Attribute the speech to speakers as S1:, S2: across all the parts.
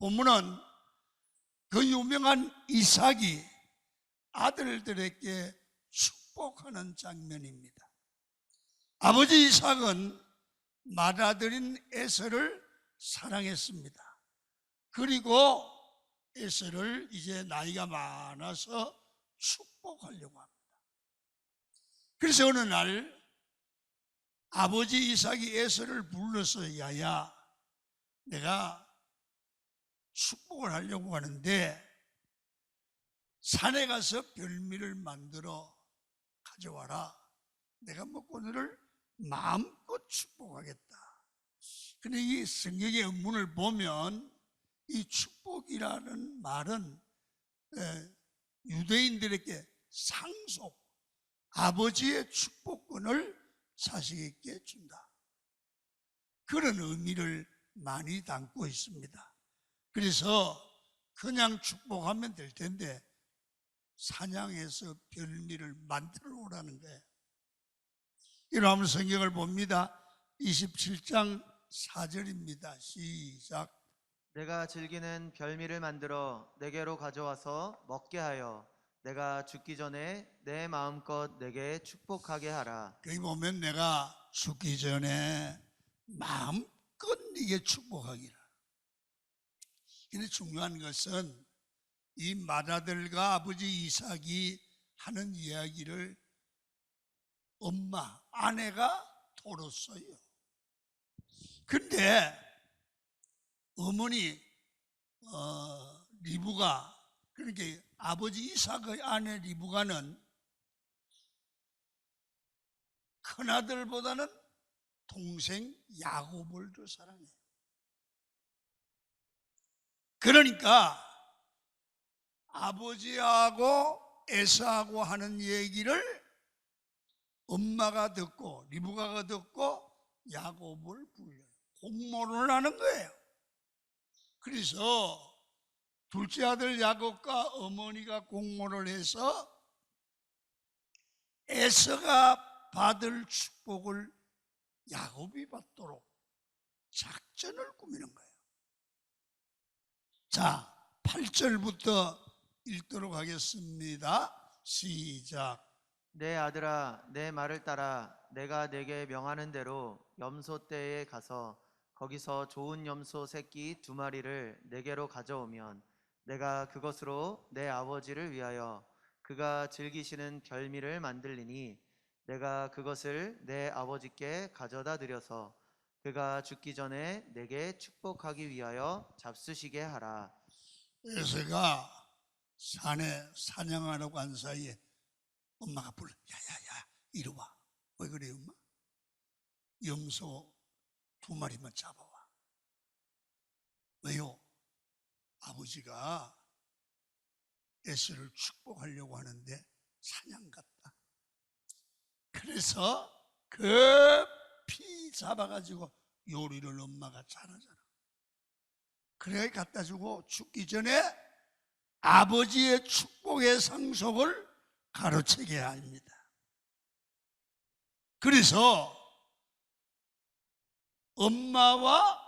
S1: 본문은 그 유명한 이삭이 아들들에게 축복하는 장면입니다. 아버지 이삭은 맏아들인 에서를 사랑했습니다. 그리고 에서를 이제 나이가 많아서 축복하려고 합니다. 그래서 어느 날 아버지 이삭이 에서를 불러서 야야, 내가 축복을 하려고 하는데 산에 가서 별미를 만들어 가져와라. 내가 먹고 너를 마음껏 축복하겠다. 근데 이 성경의 원문을 보면 이 축복이라는 말은 유대인들에게 상속, 아버지의 축복권을 자식에게 준다, 그런 의미를 많이 담고 있습니다. 그래서 그냥 축복하면 될 텐데 사냥해서 별미를 만들어 오라는 거예요. 이러면 성경을 봅니다. 27장 4절입니다. 시작.
S2: 내가 즐기는 별미를 만들어 내게로 가져와서 먹게 하여 내가 죽기 전에 내 마음껏 내게 축복하게 하라.
S1: 여기 보면 내가 죽기 전에 마음껏 네게 축복하기라. 근데 중요한 것은 이 맏아들과 아버지 이삭이 하는 이야기를 엄마, 아내가 들었어요. 근데 어머니 리브가, 그러니까 아버지 이삭의 아내 리브가는 큰아들보다는 동생 야곱을 더 사랑해요. 그러니까 아버지하고 에서하고 하는 얘기를 엄마가 듣고 리브가가 듣고 야곱을 불려요. 공모를 하는 거예요. 그래서 둘째 아들 야곱과 어머니가 공모를 해서 에서가 받을 축복을 야곱이 받도록 작전을 꾸미는 거예요. 자, 8절부터 읽도록 하겠습니다. 시작.
S2: 내 아들아, 내 말을 따라 내가 내게 명하는 대로 염소 떼에 가서 거기서 좋은 염소 새끼 2마리를 내게로 가져오면 내가 그것으로 내 아버지를 위하여 그가 즐기시는 별미를 만들리니 내가 그것을 내 아버지께 가져다 드려서 그가 죽기 전에 내게 축복하기 위하여 잡수시게 하라.
S1: 에서가 산에 사냥하러 간 사이에 엄마가 불러. 야야야, 이리 와. 왜 그래 엄마? 염소 2마리만 잡아와. 왜요? 아버지가 에서를 축복하려고 하는데 사냥 갔다. 그래서 급히 잡아가지고 요리를 엄마가 잘하잖아. 그래 갖다 주고 죽기 전에 아버지의 축복의 상속을 가르치게 합니다. 그래서 엄마와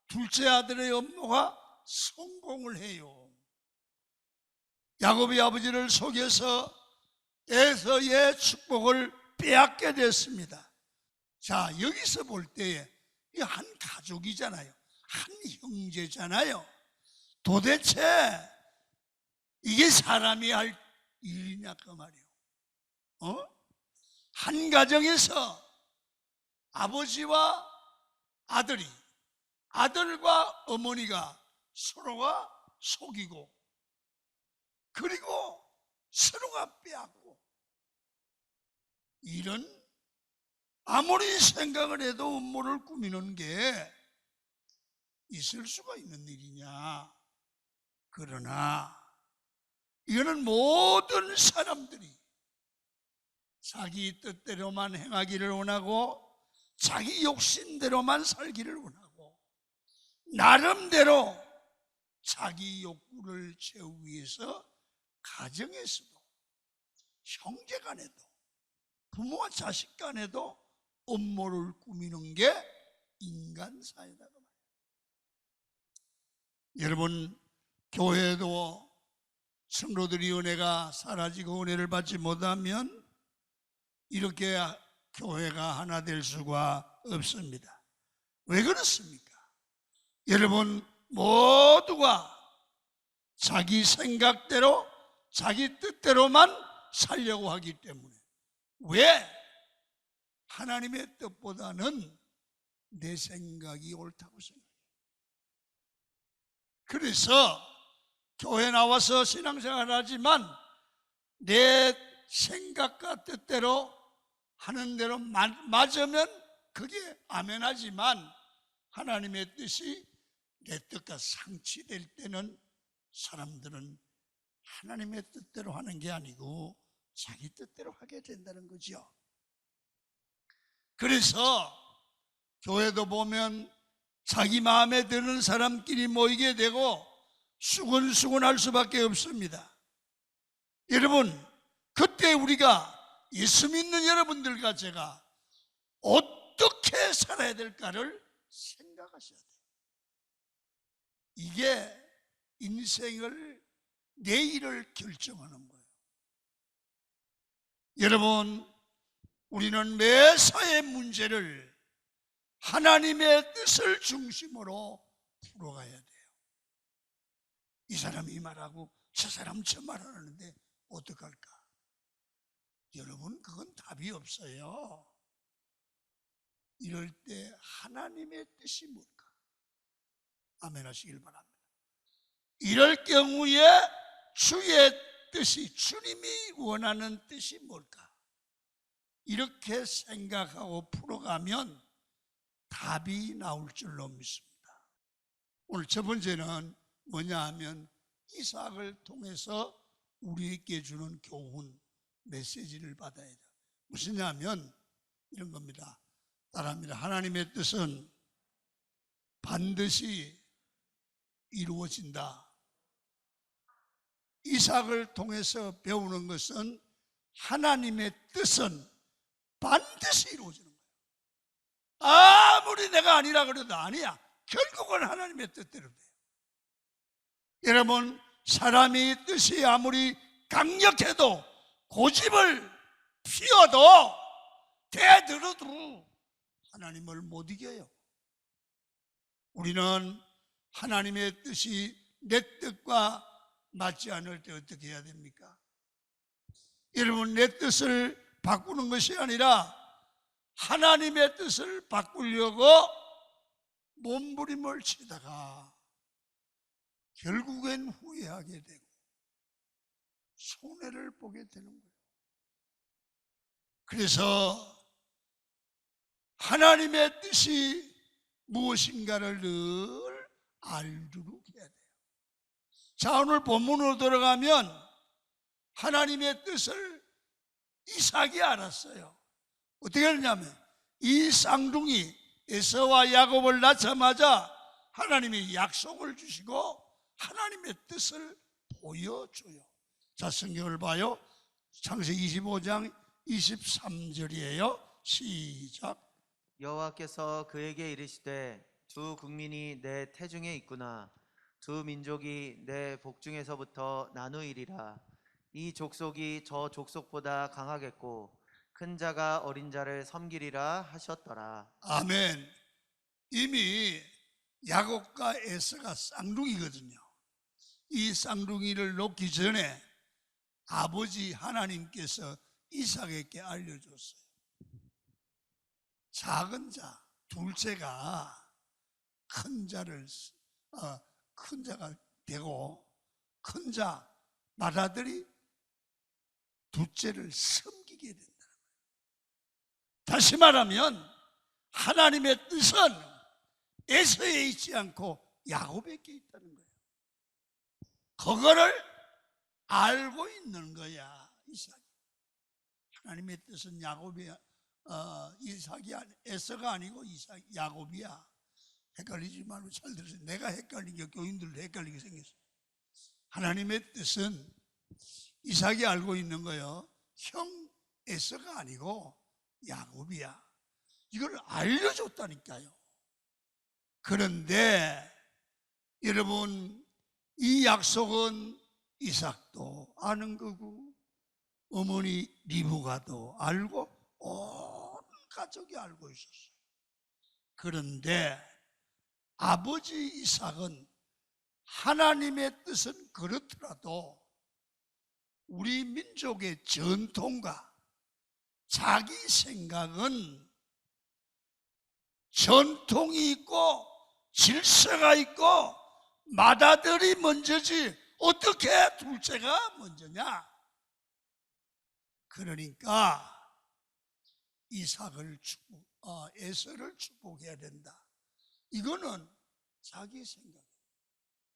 S1: 둘째 아들의 엄마가 성공을 해요. 야곱이 아버지를 속여서 에서의 축복을 빼앗게 됐습니다. 자, 여기서 볼 때에 이 한 가족이잖아요. 한 형제잖아요. 도대체 이게 사람이 할 일이냐 그 말이에요. 한 가정에서 아버지와 아들이, 아들과 어머니가 서로가 속이고 그리고 서로가 빼앗고, 이런 아무리 생각을 해도 음모를 꾸미는 게 있을 수가 있는 일이냐. 그러나 이거는 모든 사람들이 자기 뜻대로만 행하기를 원하고 자기 욕심대로만 살기를 원하고 나름대로 자기 욕구를 채우기 위해서 가정에서도 형제 간에도 부모와 자식 간에도 음모를 꾸미는 게 인간 사회다. 여러분, 교회도 성도들이 은혜가 사라지고 은혜를 받지 못하면 이렇게 교회가 하나 될 수가 없습니다. 왜 그렇습니까? 여러분 모두가 자기 생각대로 자기 뜻대로만 살려고 하기 때문에, 왜? 하나님의 뜻보다는 내 생각이 옳다고 생각해요. 그래서 교회 나와서 신앙생활을 하지만 내 생각과 뜻대로 하는 대로 맞으면 그게 아멘하지만, 하나님의 뜻이 내 뜻과 상치될 때는 사람들은 하나님의 뜻대로 하는 게 아니고 자기 뜻대로 하게 된다는 거죠. 그래서 교회도 보면 자기 마음에 드는 사람끼리 모이게 되고 수근수근할 수밖에 없습니다. 여러분, 그때 우리가 예수 믿는 여러분들과 제가 어떻게 살아야 될까를 생각하셔야 돼요. 이게 인생을, 내일을 결정하는 거예요. 여러분, 우리는 매사의 문제를 하나님의 뜻을 중심으로 풀어가야 돼요. 이 사람이 이 말하고 저 사람 저 말하는데 어떡할까? 여러분, 그건 답이 없어요. 이럴 때 하나님의 뜻이 뭘까? 아멘 하시길 바랍니다. 이럴 경우에 주의 뜻이, 주님이 원하는 뜻이 뭘까? 이렇게 생각하고 풀어가면 답이 나올 줄로 믿습니다. 오늘 첫 번째는 뭐냐 하면 이삭을 통해서 우리에게 주는 교훈, 메시지를 받아야 돼요. 무엇이냐 하면 이런 겁니다. 따라합니다. 하나님의 뜻은 반드시 이루어진다. 이삭을 통해서 배우는 것은 하나님의 뜻은 반드시 이루어지는 거예요. 아무리 내가 아니라 그래도 아니야. 결국은 하나님의 뜻대로 돼요. 여러분, 사람이 뜻이 아무리 강력해도 고집을 피워도 대들어도 하나님을 못 이겨요. 우리는 하나님의 뜻이 내 뜻과 맞지 않을 때 어떻게 해야 됩니까? 여러분, 내 뜻을 바꾸는 것이 아니라 하나님의 뜻을 바꾸려고 몸부림을 치다가 결국엔 후회하게 되고 손해를 보게 되는 거예요. 그래서 하나님의 뜻이 무엇인가를 늘 알도록 해야 돼요. 자, 오늘 본문으로 돌아가면 하나님의 뜻을 이삭이 알았어요. 어떻게 했냐면 이 쌍둥이 에서와 야곱을 낳자마자 하나님이 약속을 주시고 하나님의 뜻을 보여줘요. 자, 성경을 봐요. 창세기 25장 23절이에요. 시작.
S2: 여호와께서 그에게 이르시되 두 국민이 내 태중에 있구나. 두 민족이 내 복중에서부터 나누이리라. 이 족속이 저 족속보다 강하겠고 큰 자가 어린 자를 섬기리라 하셨더라.
S1: 아멘. 이미 야곱과 에서가 쌍둥이거든요. 이 쌍둥이를 놓기 전에 아버지 하나님께서 이삭에게 알려줬어요. 작은 자, 둘째가 큰 자가 되고 큰 자, 맏아들이 둘째를 섬기게 된다는 거예요. 다시 말하면 하나님의 뜻은 에서에 있지 않고 야곱에게 있다는 거예요. 그거를 알고 있는 거야, 이삭이. 하나님의 뜻은 이삭이 에서가 아니고 야곱이야. 헷갈리지 말고 잘 들으세요. 내가 헷갈리게 교인들도 헷갈리게 생겼어요. 하나님의 뜻은 이삭이 알고 있는 거예요. 형 에서가 아니고 야곱이야. 이걸 알려줬다니까요. 그런데 여러분, 이 약속은 이삭도 아는 거고 어머니 리브가도 알고 온 가족이 알고 있었어요. 그런데 아버지 이삭은 하나님의 뜻은 그렇더라도 우리 민족의 전통과 자기 생각은 전통이 있고 질서가 있고 맏아들이 먼저지 어떻게 둘째가 먼저냐. 그러니까 에서를 축복해야 된다. 이거는 자기 생각,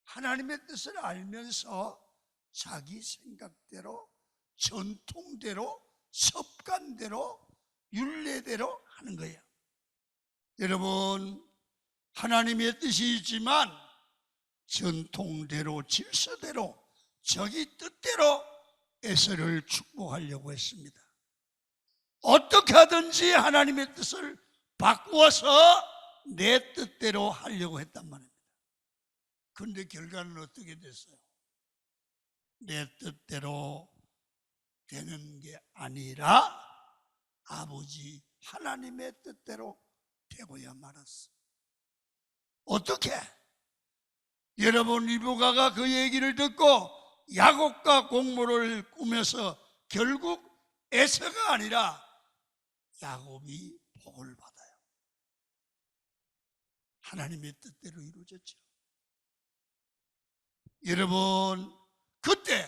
S1: 하나님의 뜻을 알면서 자기 생각대로 전통대로 습관대로 율례대로 하는 거예요. 여러분, 하나님의 뜻이 있지만 전통대로 질서대로 자기 뜻대로 에서를 축복하려고 했습니다. 어떻게 하든지 하나님의 뜻을 바꾸어서 내 뜻대로 하려고 했단 말입니다. 그런데 결과는 어떻게 됐어요? 내 뜻대로 되는 게 아니라 아버지 하나님의 뜻대로 되고야 말았어. 어떻게? 여러분, 리브가가 그 얘기를 듣고 야곱과 공모를 꾸며서 결국 에서가 아니라 야곱이 복을 받아요. 하나님의 뜻대로 이루어졌죠. 여러분, 그때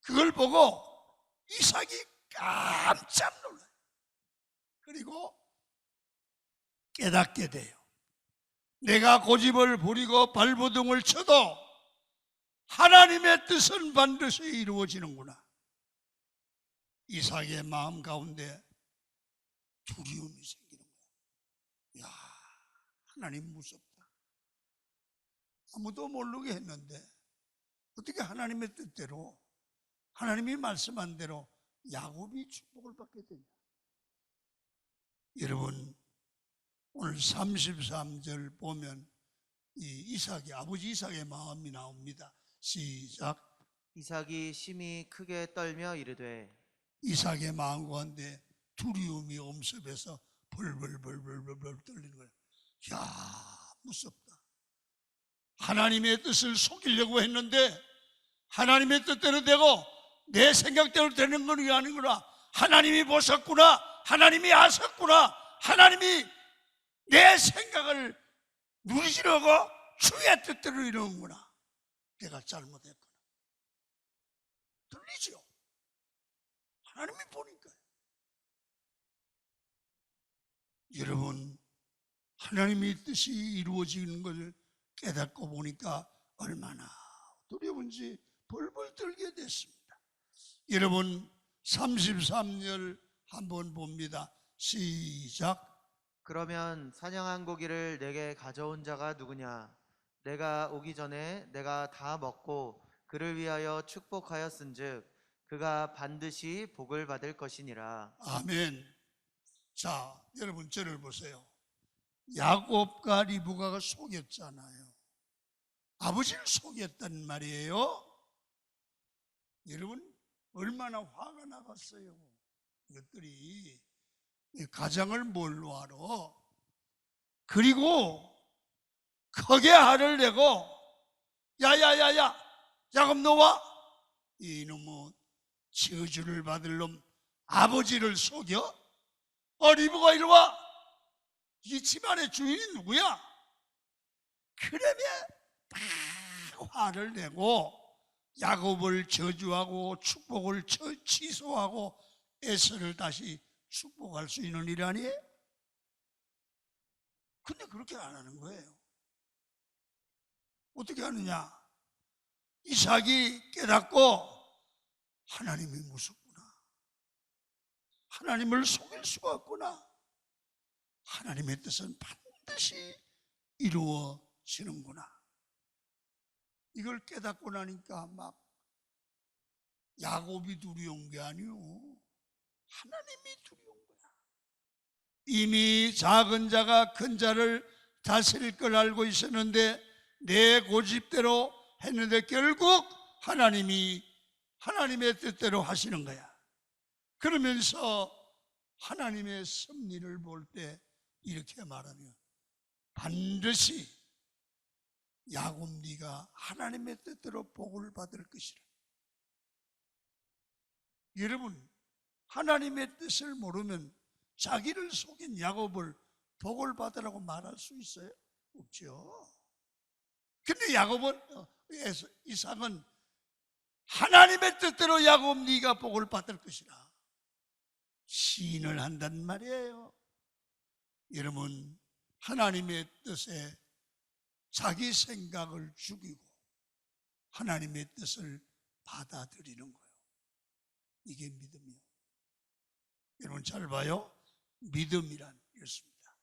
S1: 그걸 보고 이삭이 깜짝 놀라요. 그리고 깨닫게 돼요. 내가 고집을 부리고 발버둥을 쳐도 하나님의 뜻은 반드시 이루어지는구나. 이삭의 마음 가운데 두려움이 생기는 거야. 야, 하나님 무섭다. 아무도 모르게 했는데 어떻게 하나님의 뜻대로 하나님이 말씀한 대로 야곱이 축복을 받게 되냐. 여러분, 오늘 33절 보면 아버지 이삭의 마음이 나옵니다. 시작.
S2: 이삭이 심히 크게 떨며 이르되.
S1: 이삭의 마음 가운데 두려움이 엄습해서 벌벌 떨리는 거예요. 야, 무섭다. 하나님의 뜻을 속이려고 했는데 하나님의 뜻대로 되고 내 생각대로 되는 건 아니구나. 하나님이 보셨구나. 하나님이 아셨구나. 하나님이 내 생각을 누리시려고 주의 뜻대로 이루는구나. 내가 잘못했구나. 들리죠? 하나님이 보니까요. 여러분, 하나님의 뜻이 이루어지는 것을 깨닫고 보니까 얼마나 두려운지 벌벌 떨게 됐습니다. 여러분, 33절 한번 봅니다. 시작.
S2: 그러면 사냥한 고기를 내게 가져온 자가 누구냐? 내가 오기 전에 내가 다 먹고 그를 위하여 축복하였은즉 그가 반드시 복을 받을 것이니라.
S1: 아멘. 자, 여러분 저를 보세요. 야곱과 리브가가 속였잖아요. 아버지를 속였단 말이에요. 여러분, 얼마나 화가 나갔어요. 이것들이 가장을 뭘로 알아? 그리고 크게 화를 내고 야야야야 야곱 너와 이놈의 저주를 받을 놈 아버지를 속여? 리브가 이리 와. 이 집안의 주인이 누구야? 그러면 다 화를 내고 야곱을 저주하고 축복을 취소하고 에서를 다시 축복할 수 있는 일 아니에요? 근데 그렇게 안 하는 거예요. 어떻게 하느냐? 이삭이 깨닫고 하나님이 무섭구나. 하나님을 속일 수가 없구나. 하나님의 뜻은 반드시 이루어지는구나. 이걸 깨닫고 나니까 막 야곱이 두려운 게 아니요, 하나님이 두려운 거야. 이미 작은 자가 큰 자를 다스릴 걸 알고 있었는데 내 고집대로 했는데 결국 하나님의 뜻대로 하시는 거야. 그러면서 하나님의 섭리를 볼 때 이렇게 말하면 반드시 야곱 네가 하나님의 뜻대로 복을 받을 것이라. 여러분, 하나님의 뜻을 모르면 자기를 속인 야곱을 복을 받으라고 말할 수 있어요? 없죠. 근데 이삭은 하나님의 뜻대로 야곱 네가 복을 받을 것이라 시인을 한단 말이에요. 여러분, 하나님의 뜻에 자기 생각을 죽이고 하나님의 뜻을 받아들이는 거예요. 이게 믿음이요. 여러분 잘 봐요. 믿음이란 이렇습니다.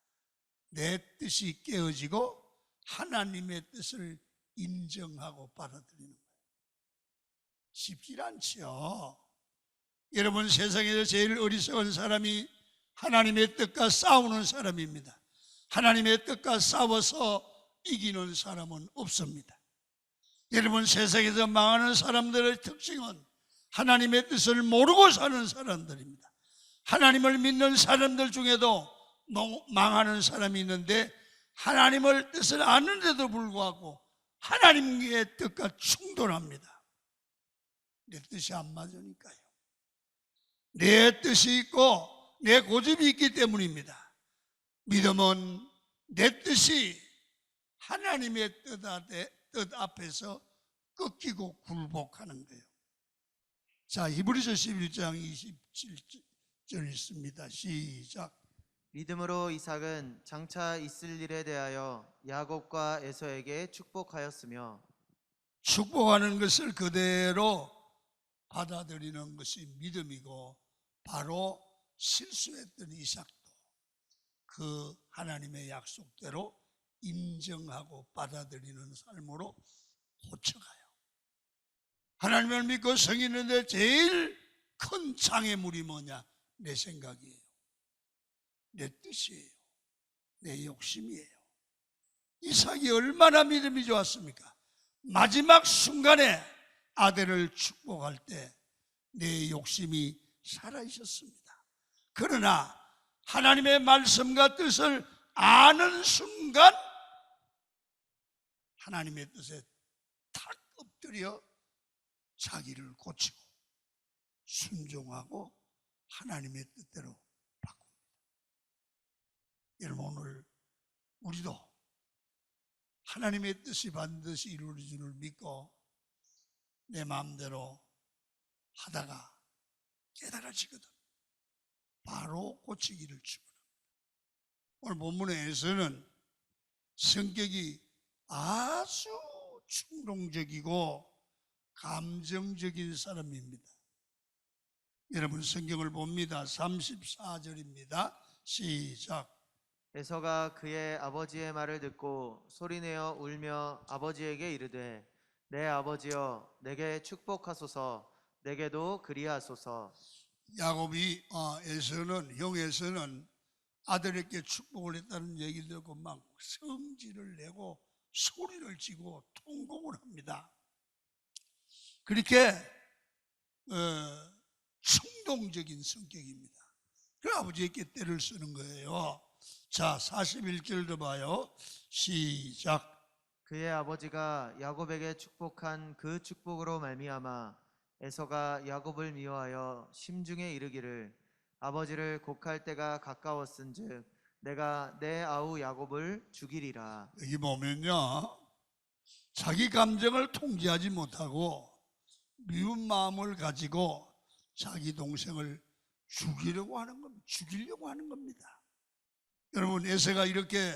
S1: 내 뜻이 깨어지고 하나님의 뜻을 인정하고 받아들이는 거예요. 쉽지 않죠. 여러분, 세상에서 제일 어리석은 사람이 하나님의 뜻과 싸우는 사람입니다. 하나님의 뜻과 싸워서 이기는 사람은 없습니다. 여러분, 세상에서 망하는 사람들의 특징은 하나님의 뜻을 모르고 사는 사람들입니다. 하나님을 믿는 사람들 중에도 망하는 사람이 있는데 하나님의 뜻을 아는데도 불구하고 하나님의 뜻과 충돌합니다. 내 뜻이 안 맞으니까요. 내 뜻이 있고 내 고집이 있기 때문입니다. 믿음은 내 뜻이 하나님의 뜻 앞에서 꺾이고 굴복하는 거예요. 자, 히브리서 11장 27절 있습니다. 시작.
S2: 믿음으로 이삭은 장차 있을 일에 대하여 야곱과 에서에게 축복하였으며
S1: 축복하는 것을 그대로 받아들이는 것이 믿음이고 바로 실수했던 이삭도 그 하나님의 약속대로 인정하고 받아들이는 삶으로 고쳐가요. 하나님을 믿고 성인인데 제일 큰 장애물이 뭐냐? 내 생각이에요. 내 뜻이에요. 내 욕심이에요. 이삭이 얼마나 믿음이 좋았습니까? 마지막 순간에 아들을 축복할 때 내 욕심이 살아있었습니다. 그러나 하나님의 말씀과 뜻을 아는 순간 하나님의 뜻에 탁 엎드려 자기를 고치고 순종하고 하나님의 뜻대로 바꿉니다. 여러분, 오늘 우리도 하나님의 뜻이 반드시 이루어질 줄 믿고 내 마음대로 하다가 깨달아지거든 바로 고치기를 축원합니다. 오늘 본문에서는 성격이 아주 충동적이고 감정적인 사람입니다. 여러분 성경을 봅니다. 34절입니다. 시작.
S2: 에서가 그의 아버지의 말을 듣고 소리내어 울며 아버지에게 이르되 내 아버지여 내게 축복하소서 내게도 그리하소서.
S1: 야곱이 형 에서는 아들에게 축복을 했다는 얘기를 듣고 막 성질을 내고 소리를 지고 통곡을 합니다. 그렇게 충동적인 성격입니다. 그 아버지에게 때를 쓰는 거예요. 자, 41절도 봐요. 시작.
S2: 그의 아버지가 야곱에게 축복한 그 축복으로 말미암아 에서가 야곱을 미워하여 심중에 이르기를 아버지를 곡할 때가 가까웠은즉 내가 내 아우 야곱을 죽이리라.
S1: 여기 보면요, 자기 감정을 통제하지 못하고 미운 마음을 가지고 자기 동생을 죽이려고 하는 겁니다. 여러분, 에서가 이렇게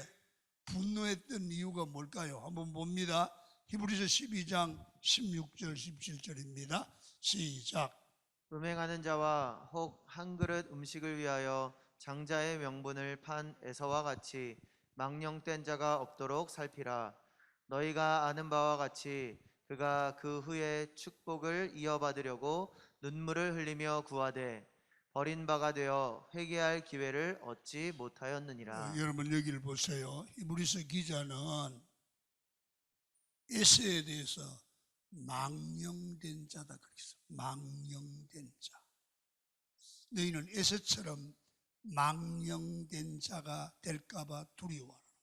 S1: 분노했던 이유가 뭘까요? 한번 봅니다. 히브리서 12장 16절 17절입니다. 시작.
S2: 음행하는 자와 혹 한 그릇 음식을 위하여 장자의 명분을 판 에서와 같이 망령된 자가 없도록 살피라. 너희가 아는 바와 같이 그가 그 후에 축복을 이어받으려고 눈물을 흘리며 구하되 버린 바가 되어 회개할 기회를 얻지 못하였느니라.
S1: 여러분 여기를 보세요. 히브리서 기자는 에서에 대해서 망령된 자다 그렇게 써. 망령된 자. 너희는 에서처럼 망령된 자가 될까봐 두려워하는 거예요.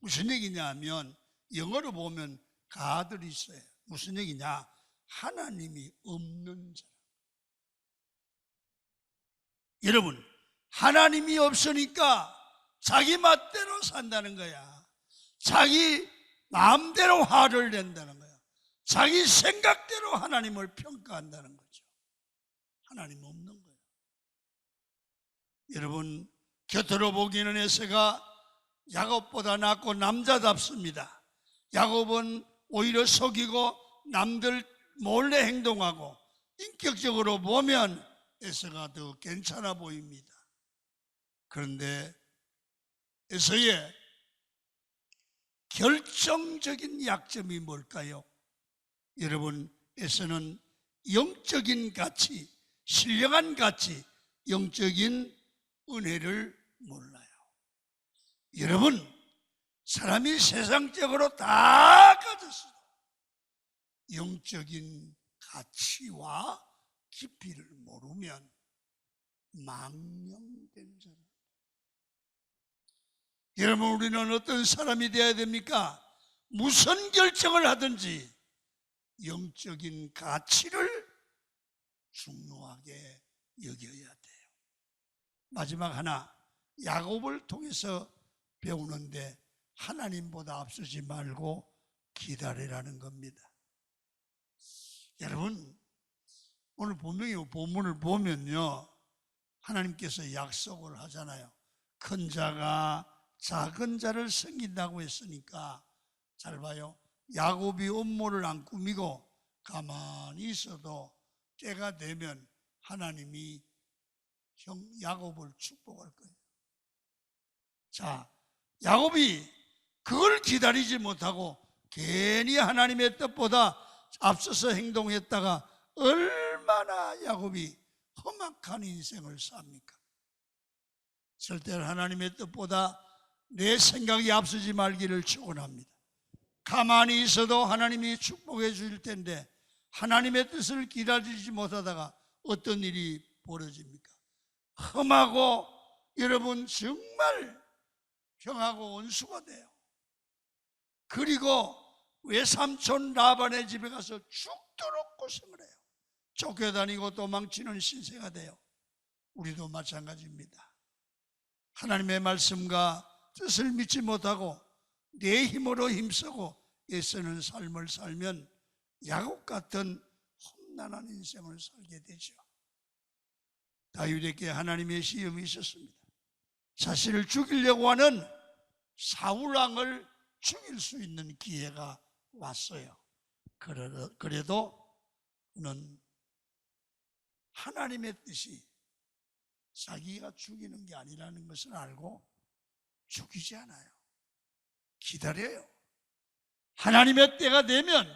S1: 무슨 얘기냐 하면 영어로 보면 God이 있어요. 무슨 얘기냐? 하나님이 없는 자. 여러분, 하나님이 없으니까 자기 맛대로 산다는 거야. 자기 마음대로 화를 낸다는 거야. 자기 생각대로 하나님을 평가한다는 거죠. 하나님 없는 거예요. 여러분, 곁으로 보기에는 에서가 야곱보다 낫고 남자답습니다. 야곱은 오히려 속이고 남들 몰래 행동하고 인격적으로 보면 에서가 더 괜찮아 보입니다. 그런데 에서의 결정적인 약점이 뭘까요? 여러분, 에서는 영적인 가치, 신령한 가치, 영적인 은혜를 몰라요. 여러분, 사람이 세상적으로 다 가졌어도 영적인 가치와 깊이를 모르면 망령된 자라. 여러분, 우리는 어떤 사람이 되어야 됩니까? 무슨 결정을 하든지 영적인 가치를 중요하게 여겨야 돼요. 마지막 하나, 야곱을 통해서 배우는데 하나님보다 앞서지 말고 기다리라는 겁니다. 여러분, 오늘 본문을 보면요, 하나님께서 약속을 하잖아요. 큰 자가 작은 자를 섬긴다고 했으니까 잘 봐요. 야곱이 음모를 안 꾸미고 가만히 있어도 때가 되면 하나님이 야곱을 축복할 거예요. 자, 야곱이 그걸 기다리지 못하고 괜히 하나님의 뜻보다 앞서서 행동했다가 얼마나 야곱이 험악한 인생을 삽니까? 절대 하나님의 뜻보다 내 생각이 앞서지 말기를 축원합니다. 가만히 있어도 하나님이 축복해 줄 텐데 하나님의 뜻을 기다리지 못하다가 어떤 일이 벌어집니까? 험하고 여러분 정말 병하고 원수가 돼요. 그리고 외삼촌 라반의 집에 가서 죽도록 고생을 해요. 쫓겨다니고 도망치는 신세가 돼요. 우리도 마찬가지입니다. 하나님의 말씀과 뜻을 믿지 못하고 내 힘으로 힘쓰고 애쓰는 삶을 살면 야곱 같은 험난한 인생을 살게 되죠. 다윗에게 하나님의 시험이 있었습니다. 자신을 죽이려고 하는 사울 왕을 죽일 수 있는 기회가 왔어요. 그래도 그는 하나님의 뜻이 자기가 죽이는 게 아니라는 것을 알고 죽이지 않아요. 기다려요. 하나님의 때가 되면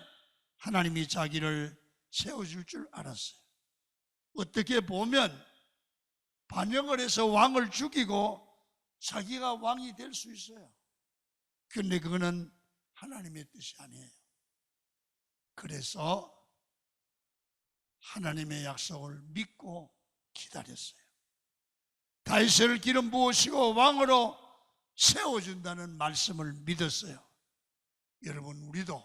S1: 하나님이 자기를 세워줄 줄 알았어요. 어떻게 보면 반역을 해서 왕을 죽이고 자기가 왕이 될 수 있어요. 그런데 그거는 하나님의 뜻이 아니에요. 그래서 하나님의 약속을 믿고 기다렸어요. 다윗을 기름 부으시고 왕으로 세워준다는 말씀을 믿었어요. 여러분, 우리도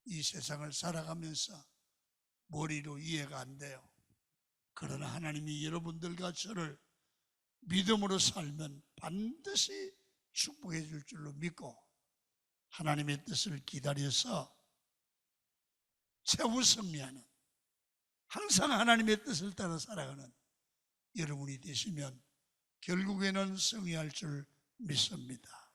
S1: 이 세상을 살아가면서 머리로 이해가 안 돼요. 그러나 하나님이 여러분들과 저를 믿음으로 살면 반드시 축복해 줄 줄로 믿고 하나님의 뜻을 기다려서 최후 승리하는, 항상 하나님의 뜻을 따라 살아가는 여러분이 되시면 결국에는 승리할 줄 믿습니다.